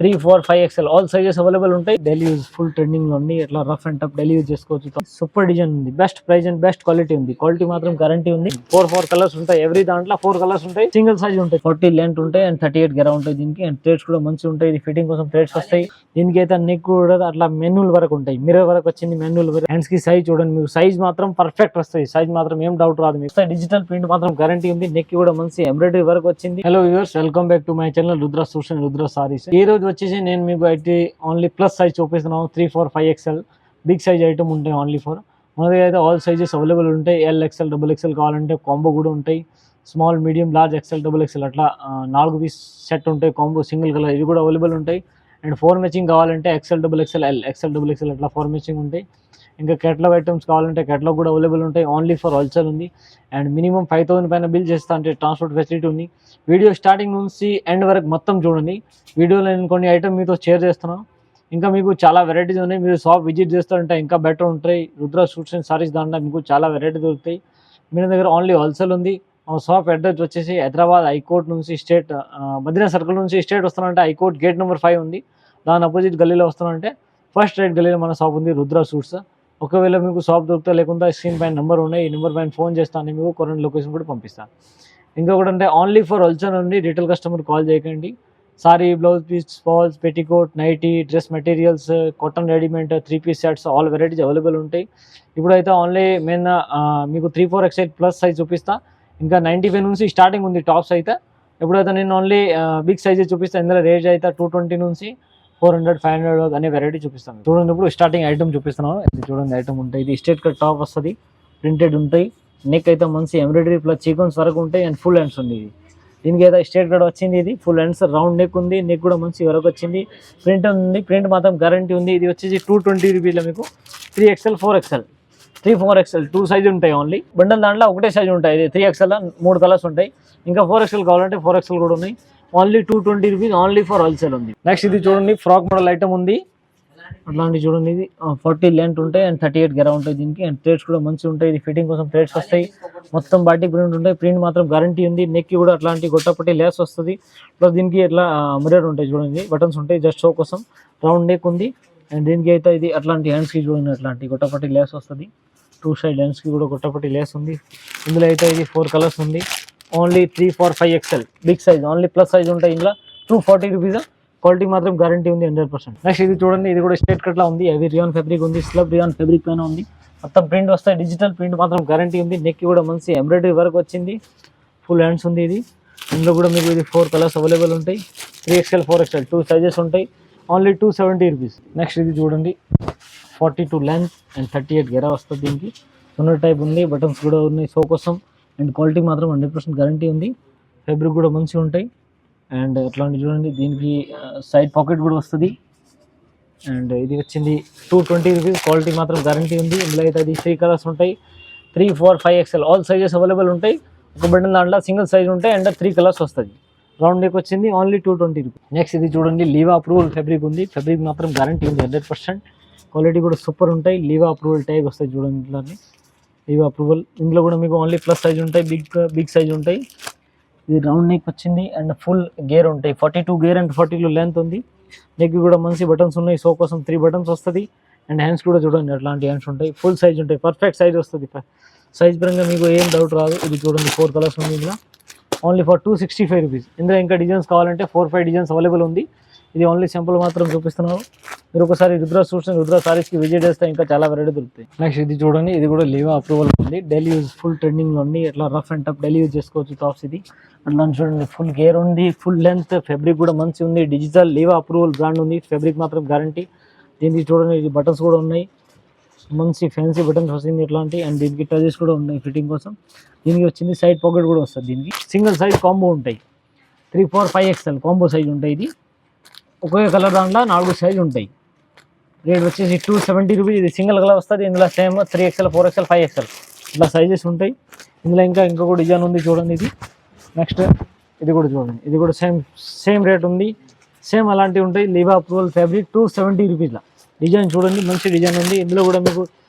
3, 4, 5XL all sizes available ఉంటాయి. Daily use full trending లో ఉంది. ఇట్లా rough and tough daily use చేసుకోవచ్చు. సూపర్ డిజైన్ ఉంది, best price and best quality ఉంది. క్వాలిటీ మాత్రం గ్యారంటీ ఉంది. 4 కలర్స్ ఉంటాయి. ఎవ్రీ దాంట్లో 4 కలర్స్ ఉంటాయి. సింగిల్ సైజ్ ఉంటాయి. 40 లెంత్ ఉంటాయి అండ్ 38 గెరా ఉంటాయి దీనికి. అండ్ థ్రెడ్స్ కూడా మంచిగా ఉంటాయి. ఇది ఫిట్టింగ్ కోసం థ్రెడ్స్ వస్తాయి. దీనికి అయితే నెక్ కూడా అట్లా మెన్యూల్ వరకు ఉంటాయి. మిర్రర్ వరకు వచ్చింది మెన్యూల్ వరకు. హ్యాండ్స్ కి సైజ్ చూడండి, మీకు సైజ్ మాత్రం పర్ఫెక్ట్ వస్తాయి. సైజ్ మాత్రం ఏం డౌట్ రాదు మీకు. డిజిటల్ ప్రింట్ మాత్రం గ్యారంటీ ఉంది. నెక్ కూడా మంచి ఎంబ్రాయిడరీ వరకు వచ్చింది. Hello viewers, welcome back to my channel Rudra సూషన్ రుద్ర సారీస్. ఈ రోజు వచ్చేసి నేను మీకు అయితే ఓన్లీ ప్లస్ సైజ్ చూపిస్తున్నాను. 3, 4, 5XL బిగ్ సైజ్ ఐటమ్ ఉంటాయి ఓన్లీ ఫర్. మన దగ్గర అయితే ఆల్ సైజెస్ అవైలబుల్ ఉంటాయి. LXL, XXL కావాలంటే కాంబో కూడా ఉంటాయి. Small, medium, large, XL, XXL అట్లా 4 పీస్ సెట్ ఉంటాయి. కాంబో సింగిల్ కలర్ ఇవి కూడా అవైలబుల్ ఉంటాయి. అండ్ 4 మ్యాచింగ్ కావాలంటే XL, XXL, XL, XXL అట్లా 4 మ్యాచింగ్ ఉంటాయి. ఇంకా కేటలాగ్ ఐటమ్స్ కావాలంటే కేటలాగ్ కూడా అవైలబుల్ ఉంటాయి. ఓన్లీ ఫర్ హోల్సేల్ ఉంది. అండ్ మినిమం 5,000 పైన బిల్ చేస్తా అంటే ట్రాన్స్పోర్ట్ ఫెసిలిటీ ఉంది. వీడియో స్టార్టింగ్ నుంచి ఎండ్ వరకు మొత్తం చూడండి. వీడియోలో నేను కొన్ని ఐటమ్ మీతో షేర్ చేస్తున్నాను. ఇంకా మీకు చాలా వెరైటీస్ ఉన్నాయి. మీరు షాప్ విజిట్ చేస్తారంటే ఇంకా బెటర్ ఉంటాయి. రుద్ర సూట్స్ అండ్ సారీస్ దాంట్లో మీకు చాలా వెరైటీ దొరుకుతాయి. మీ దగ్గర ఓన్లీ హోల్సేల్ ఉంది. షాప్ అడ్రస్ వచ్చేసి హైదరాబాద్ హైకోర్ట్ నుంచి స్టేట్ మదీనా సర్కిల్ నుంచి స్టేట్ వస్తానంటే హైకోర్ట్ గేట్ నెంబర్ 5 ఉంది. దాని అపోజిట్ గల్లీలో వస్తానంటే ఫస్ట్ రైట్ గల్లీలో మన షాప్ ఉంది రుద్ర సూట్స్. ఒకవేళ మీకు షాప్ దొరికితే లేకుండా స్క్రీన్ పైన నెంబర్ ఉన్నాయి. ఈ నెంబర్ పైన ఫోన్ చేస్తాను, మీకు కొరెంట్ లొకేషన్ కూడా పంపిస్తాను. ఇంకా కూడా అంటే ఓన్లీ ఫర్ హోల్సేల్ ఉంది. రిటైల్ కస్టమర్ కాల్ చేయకండి. Sari, blouse piece, falls, petticoat, nighty, dress materials, cotton readymade, 3 piece sets all varieties available ఉంటాయి. ఇప్పుడైతే ఓన్లీ మెయిన్ మీకు 3, 4XL ప్లస్ సైజ్ చూపిస్తా. ఇంకా 95 నుంచి స్టార్టింగ్ ఉంది టాప్స్ అయితే. ఎప్పుడైతే నేను ఓన్లీ బిగ్ సైజెస్ చూపిస్తాను. ఇందులో రేంజ్ అయితే 220 నుంచి 400, 500 అనే వెరైటీ చూపిస్తాను. చూడండి, ఇప్పుడు స్టార్టింగ్ ఐటమ్ చూపిస్తున్నాను. ఇది చూడండి ఐటమ్ ఉంటాయి. ఇది స్ట్రేట్ కట్ టాప్ వస్తుంది, ప్రింటెడ్ ఉంటాయి. నెక్ అయితే మంచి ఎంబ్రాయిడరీ ప్లస్ చీకన్స్ వరకు ఉంటాయి. అండ్ ఫుల్ హ్యాండ్స్ ఉంది. ఇది దీనికి అయితే స్ట్రేట్ కట్ వచ్చింది. ఇది ఫుల్ హ్యాండ్స్, రౌండ్ నెక్ ఉంది. నెక్ కూడా మంచి వరకు వచ్చింది. ప్రింట్ ఉంది, ప్రింట్ మాత్రం గ్యారంటీ ఉంది. ఇది వచ్చేసి 220 రూపీలో మీకు 3XL, 4XL, 3, 4XL 2 సైజు ఉంటాయి. ఓన్లీ బండల్ దాంట్లో ఒకటే సైజు ఉంటాయి. ఇది 3XL 3 కలర్స్ ఉంటాయి. ఇంకా 4XL కావాలంటే 4XL కూడా ఉన్నాయి. Only 220 rupees only for wholesale ఉంది. నెక్స్ట్ ఇది చూడండి, ఫ్రాక్ మోడల్ ఐటమ్ ఉంది. అట్లాంటివి చూడండి. ఇది 40 లెంత్ ఉంటాయి అండ్ 38 గెరా ఉంటాయి దీనికి. అండ్ థ్రెడ్స్ కూడా మంచిగా ఉంటాయి. ఇది ఫిట్టింగ్ కోసం థ్రెడ్స్ వస్తాయి. మొత్తం బాటిక్ ప్రింట్ ఉంటాయి. ప్రింట్ మాత్రం గ్యారంటీ ఉంది. నెక్ కూడా అట్లాంటి గొట్టపట్టి లేస్ వస్తుంది. ప్లస్ దీనికి ఇట్లా మిర్రర్ ఉంటాయి చూడండి, బటన్స్ ఉంటాయి జస్ట్ షో కోసం. రౌండ్ నెక్ ఉంది. అండ్ దీనికి అయితే ఇది అట్లాంటి హ్యాండ్స్కి చూడండి, అట్లాంటి గొట్టపట్టి లేస్ వస్తుంది. 2 సైడ్ హ్యాండ్స్కి కూడా గొట్టపట్టి లేస్ ఉంది. ఇందులో అయితే ఇది 4 కలర్స్ ఉంది. Only 3, 4, 5XL big size only plus size ఉంటాయి. ఇందులో 240 రూపీస్. క్వాలిటీ మాత్రం గ్యారంటీ ఉంది 100%. నెక్స్ట్ ఇది చూడండి, ఇది కూడా స్ట్రేట్ కట్లా ఉంది. అవి రియాన్ ఫ్యాబ్రిక్ ఉంది. స్లబ్ రియాన్ ఫ్యాబ్రిక్ పైన ఉంది. మొత్తం ప్రింట్ వస్తాయి. డిజిటల్ ప్రింట్ మాత్రం గ్యారంటీ ఉంది. నెక్ కూడా మంచి ఎంబ్రాయిడరీ వర్క్ వచ్చింది. ఫుల్ హ్యాండ్స్ ఉంది. ఇది ఇందులో కూడా మీకు ఇది 4 కలర్స్ అవైలబుల్ ఉంటాయి. 3XL, 4XL 2 సైజెస్ ఉంటాయి. Only 270 rupees. నెక్స్ట్ ఇది చూడండి, 42 లెంత్ అండ్ 38 గెరా వస్తుంది. దీనికి సున్న టైప్ ఉంది. బటన్స్ కూడా ఉన్నాయి షో కోసం. అండ్ క్వాలిటీ మాత్రం 100% గ్యారంటీ ఉంది. ఫ్యాబ్రిక్ కూడా మంచిగా ఉంటాయి. అండ్ అట్లాంటి చూడండి, దీనికి సైడ్ పాకెట్ కూడా వస్తుంది. అండ్ ఇది వచ్చింది 220 రూపీస్. క్వాలిటీ మాత్రం గ్యారంటీ ఉంది. ఇందులో అయితే అది 3 కలర్స్ ఉంటాయి. 3, 4, 5XL ఆల్ సైజెస్ అవైలబుల్ ఉంటాయి. ఒక బండిల్ దాంట్లో సింగిల్ సైజ్ ఉంటాయి. అండ్ 3 కలర్స్ వస్తుంది. రౌండ్ నెక్ వచ్చింది. Only 220 rupees. నెక్స్ట్ ఇది చూడండి, లీవా అప్రూవల్ ఫ్యాబ్రిక్ ఉంది. ఫ్యాబ్రిక్ మాత్రం గ్యారంటీ ఉంది 100%. క్వాలిటీ కూడా సూపర్ ఉంటాయి. లీవా అప్రూవల్ ట్యాగ్ వస్తాయి చూడండి, ఇట్లానే లీవా అప్రూవల్. ఇందులో కూడా మీకు ఓన్లీ ప్లస్ సైజ్ ఉంటాయి, బిగ్ సైజ్ ఉంటాయి. ఇది రౌండ్ నెక్ వచ్చింది అండ్ ఫుల్ గేర్ ఉంటాయి. 42 గేర్ అండ్ 42 లెంత్ ఉంది. నెక్ కూడా మంచి బటన్స్ ఉన్నాయి. షో కోసం 3 బటన్స్ వస్తుంది. అండ్ హ్యాండ్స్ కూడా చూడండి, అట్లాంటి హ్యాండ్స్ ఉంటాయి. ఫుల్ సైజ్ ఉంటాయి. పర్ఫెక్ట్ సైజ్ వస్తుంది. సైజ్ పరంగా మీకు ఏం డౌట్ రాదు. ఇది చూడండి 4 కలర్స్ ఉంది. ఇందులో ఓన్లీ ఫర్ 265 రూపీస్. ఇందులో ఇంకా డిజైన్స్ కావాలంటే 4, 5 డిజైన్స్ అవైలబుల్ ఉంది. ఇది ఓన్లీ సింపుల్ మాత్రం చూపిస్తున్నారు. మీరు ఒకసారి రుద్ర సూట్స్ అండ్ రుద్ర సారీస్కి విజిట్ చేస్తే ఇంకా చాలా వెరైటీ దొరుకుతాయి. నెక్స్ట్ ఇది చూడండి, ఇది కూడా లీవా అప్రూవల్ ఉంది. డైలీ యూజ్ ఫుల్ ట్రెండింగ్లో ఉంది. ఇట్లా rough and tough daily use చేసుకోవచ్చు టాప్స్. ఇది అట్లా చూడండి, ఫుల్ గేర్ ఉంది, ఫుల్ లెంత్. ఫ్యాబ్రిక్ కూడా మంచి ఉంది. డిజిటల్ లీవా అప్రూవల్ బ్రాండ్ ఉంది. ఫ్యాబ్రిక్ మాత్రం గ్యారంటీ. దీనికి చూడండి, ఇది బటన్స్ కూడా ఉన్నాయి. మంచి ఫ్యాన్సీ బటన్స్ వస్తుంది ఇట్లాంటి. అండ్ దీనికి టచెస్ కూడా ఉన్నాయి ఫిట్టింగ్ కోసం. దీనికి వచ్చింది సైడ్ పాకెట్ కూడా వస్తుంది. దీనికి సింగిల్ సైజ్ కాంబో ఉంటాయి. 3, 4, 5XL కాంబో సైజ్ ఉంటాయి. ఇది ఒకే కలర్ దాంట్లో 4 సైజు ఉంటాయి. రేట్ వచ్చేసి 270 రూపీస్. ఇది సింగిల్ కలర్ వస్తుంది. ఇందులో సేమ్ 3XL, 4XL, 5XL ఇట్లా సైజెస్ ఉంటాయి. ఇందులో ఇంకొక డిజైన్ ఉంది చూడండి. ఇది నెక్స్ట్ ఇది కూడా చూడండి. ఇది కూడా సేమ్ రేట్ ఉంది. సేమ్ అలాంటివి ఉంటాయి. లీవా అప్రూవల్ ఫ్యాబ్రిక్ 270 రూపీస్లో. డిజైన్ చూడండి, మంచి డిజైన్ ఉంది. ఇందులో కూడా మీకు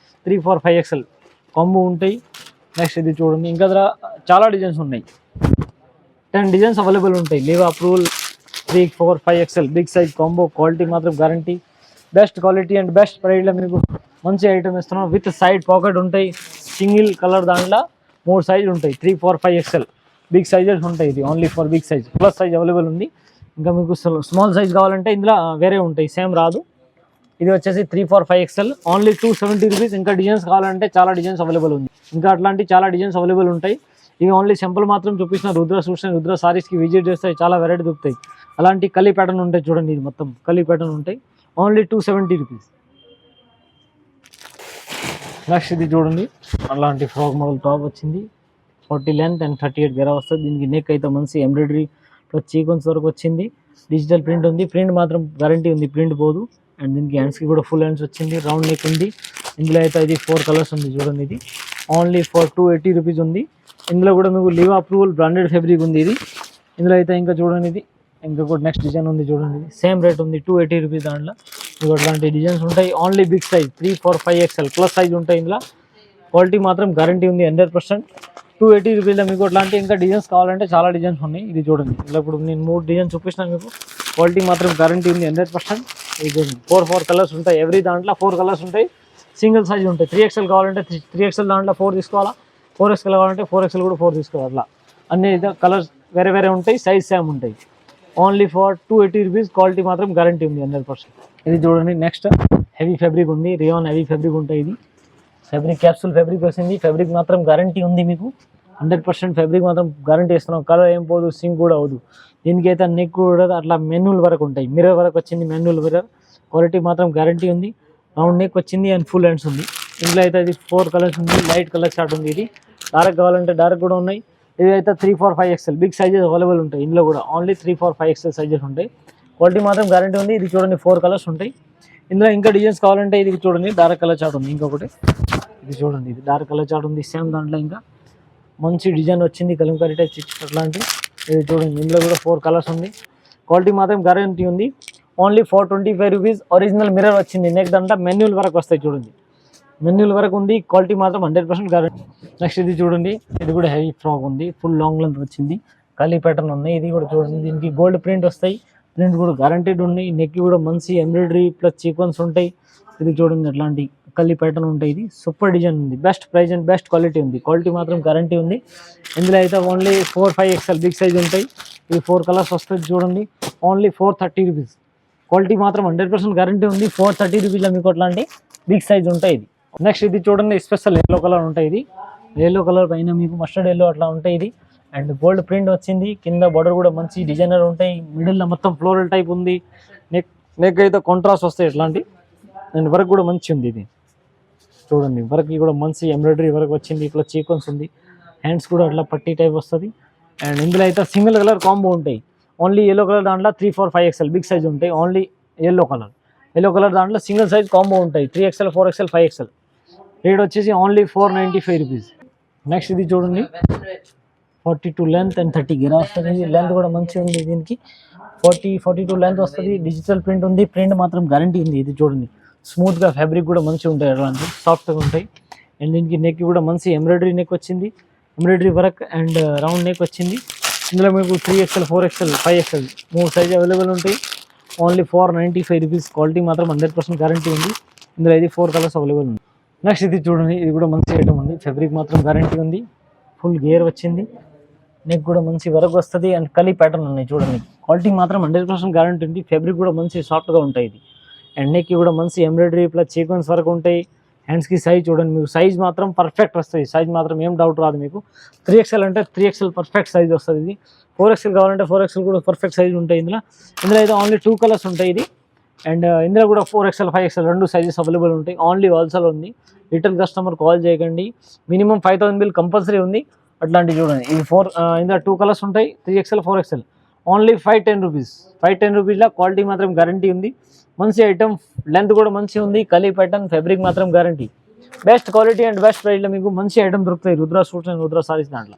3, 4, 5XL కాంబో ఉంటాయి. నెక్స్ట్ ఇది చూడండి, ఇంకా చాలా డిజైన్స్ ఉన్నాయి. 10 డిజైన్స్ అవైలబుల్ ఉంటాయి. లీవా approval 3, 4, 5XL big size combo. Quality మాత్రం guarantee, best quality and best ప్రైస్లో మీకు మంచి ఐటమ్ ఇస్తున్నాం. విత్ సైడ్ పాకెట్ ఉంటాయి, సింగిల్ కలర్ దాంట్లో 3 సైజులు ఉంటాయి. 3, 4, 5XL బిగ్ సైజెస్ ఉంటాయి. ఇది only for big size. Plus size available ఉంది. ఇంకా మీకు స్మాల్ సైజ్ కావాలంటే ఇందులో వేరే ఉంటాయి, సేమ్ రాదు. ఇది వచ్చేసి 3, 4, 5XL ఓన్లీ 270 రూపీస్. ఇంకా డిజైన్స్ కావాలంటే చాలా డిజైన్స్ అవైలబుల్ ఉంది. ఇంకా అట్లాంటి చాలా డిజైన్స్ అవైలబుల్ ఉంటాయి. ఇవి ఓన్లీ సింపుల్ మాత్రం చూపించిన రుద్ర సూట్స్ అండ్ రుద్ర సారీస్కి విజిట్ చేస్తే చాలా వెరైటీ దొరుకుతాయి. అలాంటి కలీ ప్యాటర్న్ ఉంటాయి చూడండి. ఇది మొత్తం కలీ ప్యాటర్న్ ఉంటాయి. Only 270 rupees. నెక్స్ట్ ఇది చూడండి, అలాంటి ఫ్రాక్ మోడల్ టాప్ వచ్చింది. 40 లెంత్ అండ్ 38 గెరా వస్తుంది. దీనికి నెక్ అయితే మంచి ఎంబ్రాయిడరీ ప్లస్ చీకొన్స్ వరకు వచ్చింది. డిజిటల్ ప్రింట్ ఉంది. ప్రింట్ మాత్రం గ్యారంటీ ఉంది, ప్రింట్ పోదు. అండ్ దీనికి హ్యాండ్స్కి కూడా ఫుల్ హ్యాండ్స్ వచ్చింది. రౌండ్ నెక్ ఉంది. ఇందులో అయితే ఇది 4 కలర్స్ ఉంది చూడండి. ఇది ఓన్లీ ఫర్ 280 రూపీస్ ఉంది. ఇందులో కూడా మీకు లీవ్ అప్రూవల్ బ్రాండెడ్ ఫ్యాబ్రిక్ ఉంది. ఇది ఇందులో అయితే ఇంకా చూడండి, ఇది ఇంకా కూడా నెక్స్ట్ డిజైన్ ఉంది చూడండి. ఇది సేమ్ రేట్ ఉంది, 280 రూపీస్. దాంట్లో మీకు అట్లాంటి డిజైన్స్ ఉంటాయి. Only big size 3, 4, 5XL plus size ఉంటాయి. ఇందులో క్వాలిటీ మాత్రం గ్యారంటీ ఉంది 100%. 280 రూపీస్లో మీకు అట్లాంటి ఇంకా డిజైన్స్ కావాలంటే చాలా డిజైన్స్ ఉన్నాయి. ఇది చూడండి, ఇలా ఇప్పుడు నేను 3 డిజైన్స్ చూపిస్తాను మీకు. క్వాలిటీ మాత్రం గ్యారంటీ ఉంది 100%. ఇది చూడండి, 4 కలర్స్ ఉంటాయి. ఎవ్రీ దాంట్లో 4 కలర్స్ ఉంటాయి. సింగిల్ సైజ్ ఉంటాయి. 3XL కావాలంటే 3XL దాంట్లో 4 తీసుకోవాలా. 4XL కావాలంటే 4XL కూడా 4 తీసుకోవాలి. అట్లా అన్ని కలర్స్ వేరే వేరే ఉంటాయి, సైజ్ సేమ్ ఉంటాయి. Only for 280 rupees. క్వాలిటీ మాత్రం గ్యారంటీ ఉంది 100%. ఇది చూడండి, నెక్స్ట్ హెవీ ఫ్యాబ్రిక్ ఉంది. రియాన్ హెవీ ఫ్యాబ్రిక్ ఉంటాయి. ఇది ఫ్యాబ్రిక్ క్యాప్సూల్ ఫ్యాబ్రిక్ వచ్చింది. ఫ్యాబ్రిక్ మాత్రం గ్యారంటీ ఉంది మీకు 100%. ఫ్యాబ్రిక్ మాత్రం గ్యారంటీ ఇస్తున్నాం. కలర్ ఏం పోదు, సింక్ కూడా అవదు. దీనికైతే నెక్ కూడా అట్లా మెన్యూల్ వరకు ఉంటాయి. మిర్రర్ వరకు వచ్చింది, మెన్యూల్ మిర్రర్. క్వాలిటీ మాత్రం గ్యారంటీ ఉంది. రౌండ్ నెక్ వచ్చింది అండ్ ఫుల్ హ్యాండ్స్ ఉంది. ఇందులో అయితే ఇది 4 కలర్స్ ఉంది. లైట్ కలర్ షార్ట్ ఉంది. ఇది డార్క్ కావాలంటే డార్క్ కూడా ఉన్నాయి. ఇది అయితే 3, 4, 5XL బిగ్ సైజెస్ అవైలబుల్ ఉంటాయి. ఇందులో కూడా ఓన్లీ 3, 4, 5XL సైజెస్ ఉంటాయి. క్వాలిటీ మాత్రం గ్యారంటీ ఉంది. ఇది చూడండి, 4 కలర్స్ ఉంటాయి. ఇందులో ఇంకా డిజైన్స్ కావాలంటే ఇది చూడండి, డార్క్ కలర్ చార్ట్ ఉంది. ఇంకొకటి ఇది చూడండి, ఇది డార్క్ కలర్ చార్ట్ ఉంది. సేమ్ దాంట్లో ఇంకా మంచి డిజైన్ వచ్చింది, కలంకారీ టైప్ అట్లాంటి. ఇది చూడండి, ఇందులో కూడా 4 కలర్స్ ఉంది. క్వాలిటీ మాత్రం గ్యారంటీ ఉంది. Only 425 rupees. ఒరిజినల్ మిర్రర్ వచ్చింది. నెక్స్ట్ దాంట్లో మెన్యూల్ వరకు వస్తాయి చూడండి, మెన్యూల్ వరకు ఉంది. క్వాలిటీ మాత్రం 100% గ్యారంటీ. నెక్స్ట్ ఇది చూడండి, ఇది కూడా హెవీ ఫ్రాక్ ఉంది. ఫుల్ లాంగ్ లెంత్ వచ్చింది. కలీ ప్యాటర్న్ ఉన్నాయి. ఇది కూడా చూడండి, దీనికి గోల్డ్ ప్రింట్ వస్తాయి. ప్రింట్ కూడా గ్యారంటీడ్ ఉన్నాయి. నెక్ కూడా మంచి ఎంబ్రాయిడరీ ప్లస్ సీక్వెన్స్ ఉంటాయి. ఇది చూడండి, అట్లాంటి కలీ ప్యాటర్న్ ఉంటాయి. ఇది సూపర్ డిజైన్ ఉంది. Best price and best quality ఉంది. క్వాలిటీ మాత్రం గ్యారంటీ ఉంది. ఇందులో అయితే ఓన్లీ 4, 5XL బిగ్ సైజ్ ఉంటాయి. ఇవి 4 కలర్స్ వస్తుంది చూడండి. Only 430 rupees. క్వాలిటీ మాత్రం 100% గ్యారంటీ ఉంది. 430 రూపీస్లో మీకు అట్లాంటి బిగ్ సైజ్ ఉంటాయి. ఇది నెక్స్ట్ ఇది చూడండి, స్పెషల్ ఎల్లో కలర్ ఉంటాయి. ఇది ఎల్లో కలర్ పైన మీకు మస్టర్డ్ ఎల్లో అట్లా ఉంటాయి. ఇది అండ్ గోల్డ్ ప్రింట్ వచ్చింది. కింద బార్డర్ కూడా మంచి డిజైనర్ ఉంటాయి. మిడిల్లో మొత్తం ఫ్లోరల్ టైప్ ఉంది. నెక్ అయితే కాంట్రాస్ట్ వస్తాయి ఇట్లాంటి. అండ్ వర్క్ కూడా మంచి ఉంది. ఇది చూడండి, వర్క్ కూడా మంచి ఎంబ్రాయిడరీ వర్క్ వచ్చింది. ఇట్లా చీకొన్స్ ఉంది. హ్యాండ్స్ కూడా అట్లా పట్టీ టైప్ వస్తుంది. అండ్ ఇందులో అయితే సింగిల్ కలర్ కాంబో ఉంటాయి. ఓన్లీ ఎల్లో కలర్ దాంట్లో 3, 4, 5XL బిగ్ సైజ్ ఉంటాయి. ఓన్లీ ఎల్లో కలర్ దాంట్లో సింగిల్ సైజ్ కాంబో ఉంటాయి. 3XL, 4XL, 5XL. రేట్ వచ్చేసి ఓన్లీ 495 రూపీస్. నెక్స్ట్ ఇది చూడండి, 42 లెంత్ అండ్ 30 గెరా వస్తుంది. లెంత్ కూడా మంచిగా ఉంది. దీనికి 42 లెంత్ వస్తుంది. డిజిటల్ ప్రింట్ ఉంది. ప్రింట్ మాత్రం గ్యారంటీ ఉంది. ఇది చూడండి, స్మూత్గా ఫ్యాబ్రిక్ కూడా మంచిగా ఉంటాయి. అలాంటి సాఫ్ట్గా ఉంటాయి. అండ్ దీనికి నెక్ కూడా మంచి ఎంబ్రాయిడరీ నెక్ వచ్చింది. Embroidery work and round neck వచ్చింది. ఇందులో మీకు 3XL, 4XL, 5XL 3 size available ఉంటాయి. Only 495 rupees. క్వాలిటీ మాత్రం 100% గ్యారంటీ ఉంది. ఇందులో ఇది 4 కలర్స్ అవైలబుల్ ఉంది. నెక్స్ట్ ఇది చూడండి, ఇది కూడా మంచి ఐటమ్ ఉంది. ఫ్యాబ్రిక్ మాత్రం గ్యారంటీ ఉంది. ఫుల్ గేర్ వచ్చింది. నెక్ కూడా మంచి వర్క్ వస్తుంది. అండ్ కలీ ప్యాటర్న్ ఉన్నాయి చూడండి. క్వాలిటీ మాత్రం 100% గ్యారంటీ ఉంది. ఫ్యాబ్రిక్ కూడా మంచి సాఫ్ట్గా ఉంటాయి. ఇది అండ్ నెక్కి కూడా మంచి ఎంబ్రాయిడరీ ప్లస్ సీక్వెన్స్ వరకు ఉంటాయి. హ్యాండ్స్కి సైజ్ చూడండి, మీకు సైజ్ మాత్రం పర్ఫెక్ట్ వస్తుంది. సైజ్ మాత్రం ఏం డౌట్ రాదు మీకు. 3XL అంటే 3XL పర్ఫెక్ట్ సైజ్ వస్తుంది. ఇది 4XL కావాలంటే 4XL కూడా పర్ఫెక్ట్ సైజ్ ఉంటాయి. ఇందులో అయితే ఓన్లీ 2 కలర్స్ ఉంటాయి. ఇది అండ్ ఇందులో కూడా 4XL, 5XL 2 సైజెస్ అవైలబుల్ ఉంటాయి. ఓన్లీ హోల్సేల్ ఉంది. రిటైల్ కస్టమర్ కాల్ చేయకండి. మినిమం 5000 బిల్ కంపల్సరీ ఉంది. అట్లాంటివి చూడండి, ఇది ఇందులో 2 కలర్స్ ఉంటాయి. 3XL, 4XL only 510 rupees. 510 రూపీస్లో క్వాలిటీ మాత్రం గ్యారంటీ ఉంది. మంచి ఐటమ్, లెంత్ కూడా మంచిగా ఉంది. కలీ ప్యాటర్న్, ఫ్యాబ్రిక్ మాత్రం guarantee. Best quality and best ప్రైస్లో మీకు మంచి ఐటమ్ దొరుకుతాయి రుద్ర సూట్స్ అండ్ రుద్ర సారీస్ దాంట్లో.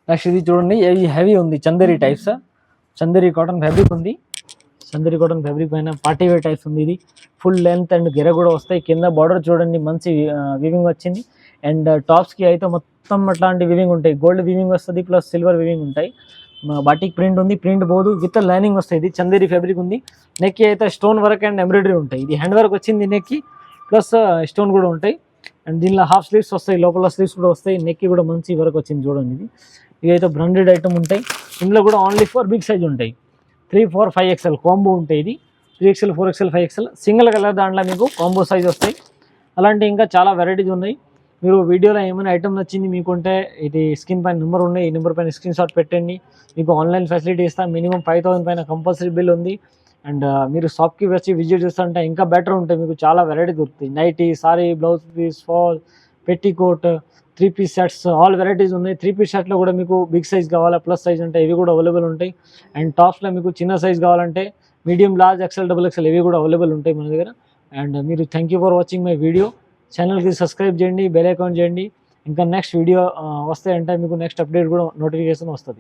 నెక్స్ట్ ఇది చూడండి, హెవీ ఉంది. Chanderi types, Chanderi cotton fabric ఉంది. చందేరి కాటన్ ఫ్యాబ్రిక్ పైన పార్టీ వేర్ టైప్స్ ఉంది. ఇది ఫుల్ లెంత్ అండ్ గెర కూడా వస్తాయి. కింద బార్డర్ చూడండి, మంచి వివింగ్ వచ్చింది. అండ్ టాప్స్కి అయితే మొత్తం అట్లాంటి వివింగ్ ఉంటాయి. గోల్డ్ వివింగ్ వస్తుంది ప్లస్ సిల్వర్ వివింగ్ ఉంటాయి. బాటిక్ ప్రింట్ ఉంది, ప్రింట్ పోదు, విత్ లైనింగ్ వస్తాయి. ఇది చందేరి ఫ్యాబ్రిక్ ఉంది. నెక్కి అయితే స్టోన్ వర్క్ అండ్ ఎంబ్రాయిడరీ ఉంటాయి. ఇది హ్యాండ్ వర్క్ వచ్చింది నెక్కి, ప్లస్ స్టోన్ కూడా ఉంటాయి. అండ్ దీనిలో హాఫ్ స్లీవ్స్ వస్తాయి, లోపల స్లీవ్స్ కూడా వస్తాయి. నెక్కి కూడా మంచి వర్క్ వచ్చింది చూడండి. ఇది ఇవైతే బ్రాండెడ్ ఐటమ్ ఉంటాయి. ఇందులో కూడా ఓన్లీ ఫర్ బిగ్ సైజ్ ఉంటాయి. 3, 4, 5XL కాంబో ఉంటాయి. ఇది 3XL, 4XL, 5XL single colour దాంట్లో మీకు కాంబో సైజ్ వస్తాయి. అలాంటి ఇంకా చాలా వెరైటీస్ ఉన్నాయి. మీరు వీడియోలో ఏమైనా ఐటమ్ నచ్చింది మీకుంటే ఇది స్క్రీన్ పైన నెంబర్ ఉన్నాయి, ఈ నెంబర్ పైన స్క్రీన్ షాట్ పెట్టండి. మీకు ఆన్లైన్ ఫెసిలిటీ ఇస్తాను. మినిమం 5,000 పైన కంపల్సరీ బిల్ ఉంది. అండ్ మీరు షాప్కి వచ్చి విజిట్ చేస్తుంటే ఇంకా బెటర్ ఉంటాయి. మీకు చాలా వెరైటీ దొరుకుతాయి. Nighty, sari, blouse piece, fall, petticoat, 3 piece sets, all varieties ఉన్నాయి. 3 పీస్ సెట్లో కూడా మీకు బిగ్ సైజ్ కావాలా, ప్లస్ సైజ్ అంటే ఇవి కూడా అవైలబుల్ ఉంటాయి. అండ్ టాప్స్లో మీకు చిన్న సైజ్ కావాలంటే మీడియం, లార్జ్, XL, XXL ఇవి కూడా అవైలబుల్ ఉంటాయి మన దగ్గర. అండ్ మీరు thank you for watching my video. ఛానల్కి సబ్స్క్రైబ్ చేయండి, బెల్ ఐకాన్ చేయండి. ఇంకా నెక్స్ట్ వీడియో వస్తాయంటే మీకు నెక్స్ట్ అప్డేట్ కూడా నోటిఫికేషన్ వస్తుంది.